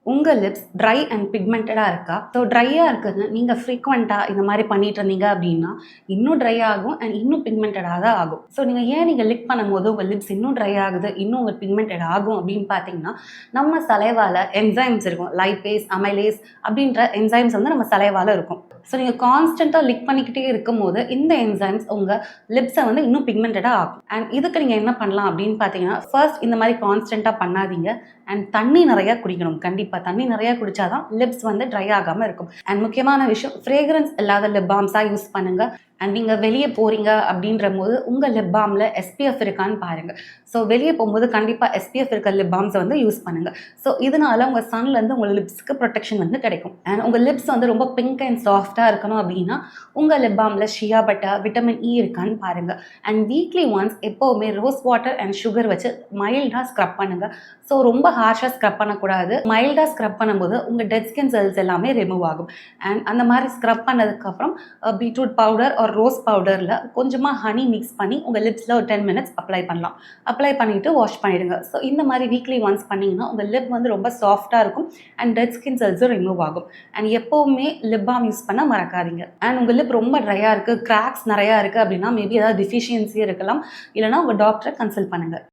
உங்க lips try and பிக்மெண்டடா இருக்கா? So ட்ரையா இருக்குது நீங்க ஃப்ரீக்வென்ட்டா இந்த மாரி பண்ணிட்டு இருந்தீங்க அப்டின்னா, இன்னும் ட்ரை ஆகும் அண்ட் இன்னும் பிக்மெண்டடா தான் ஆகும். ஸோ நீங்க லிக் பண்ணும்போது உங்க லிப்ஸ் இன்னும் ட்ரை ஆகுது, இன்னும் உங்க பிக்மெண்டட் ஆகும் அப்டின்னு பார்த்தீங்கன்னா, நம்ம சலைவால என்சைம்ஸ் இருக்கும். லைபேஸ், அமைலேஸ் அப்டின்ற என்சைம்ஸ் வந்து நம்ம சலைவால இருக்கும். ஸோ நீங்க கான்ஸ்டன்ட்டா லிக் பண்ணிக்கிட்டே இருக்கும்போது, இந்த என்சைம்ஸ் உங்க லிப்ஸ வந்து இன்னும் பிக்மெண்டடா ஆக்கும். அண்ட் இதுக்கு நீங்க என்ன பண்ணலாம் அப்டின்னு பார்த்தீங்கன்னா, ஃபர்ஸ்ட் இந்த மாரி கான்ஸ்டன்ட்டா பண்ணாதீங்க. அண்ட் தண்ணி நிறையா குடிக்கணும். கண்டிப்பா தண்ணி நிறையா குடிச்சாதான் லிப்ஸ் வந்து ட்ரை ஆகாம இருக்கும். அண்ட் முக்கியமான விஷயம், ஃப்ரேக்ரன்ஸ் இல்லாத லிப் பாம்ஸா யூஸ் பண்ணுங்க. அண்ட் நீங்க வெளியே போறீங்க அப்படின்றபோது உங்க லிப் பாம்ல எஸ்பிஎஃப் இருக்கான்னு பாருங்க. ஸோ வெளியே போகும்போது கண்டிப்பா எஸ்பிஎஃப் இருக்க லிப் பாம்ஸை வந்து யூஸ் பண்ணுங்க. ஸோ இதனால உங்க சன்ல இருந்து உங்க லிப்ஸ்க்கு ப்ரொடெக்ஷன் வந்து கிடைக்கும். அண்ட் உங்க லிப்ஸ் வந்து ரொம்ப பிங்க் அண்ட் சாஃப்டா இருக்கணும் அப்படின்னா உங்க லிப் பாம்ல ஷியா பட்டர், விட்டமின் இ இருக்கான்னு பாருங்க. அண்ட் வீக்லி ஒன்ஸ் எப்பவுமே ரோஸ் வாட்டர் அண்ட் சுகர் வச்சு மைல்டா ஸ்க்ரப் பண்ணுங்க. ஸோ ரொம்ப ஹார்ஷாக ஸ்க்ரப் பண்ணக்கூடாது. மைல்டாக ஸ்க்ரப் பண்ணும்போது உங்கள் டெட் ஸ்கின் செல்ஸ் எல்லாமே ரிமூவ் ஆகும். அண்ட் அந்த மாதிரி ஸ்க்ரப் பண்ணதுக்கப்புறம் பீட்ரூட் பவுடர் ஒரு ரோஸ் பவுடரில் கொஞ்சமாக ஹனி மிக்ஸ் பண்ணி உங்கள் லிப்ஸில் ஒரு 10 மினிட்ஸ் அப்ளை பண்ணலாம். அப்ளை பண்ணிவிட்டு வாஷ் பண்ணிவிடுங்க. ஸோ இந்த மாதிரி வீக்லி ஒன்ஸ் பண்ணிங்கன்னா உங்கள் லிப் வந்து ரொம்ப சாஃப்டாக இருக்கும் அண்ட் டெட் ஸ்கின் செல்ஸும் ரிமூவ் ஆகும். அண்ட் எப்போவுமே லிப் பாம் யூஸ் பண்ண மறக்காதீங்க. அண்ட் உங்கள் லிப் ரொம்ப ட்ரையாக இருக்குது, கிராக்ஸ் நிறையா இருக்குது அப்படின்னா மேபி ஏதாவது டிஃபிஷியன்சி இருக்கலாம். இல்லைனா உங்கள் டாக்டரை கன்சல்ட் பண்ணுங்கள்.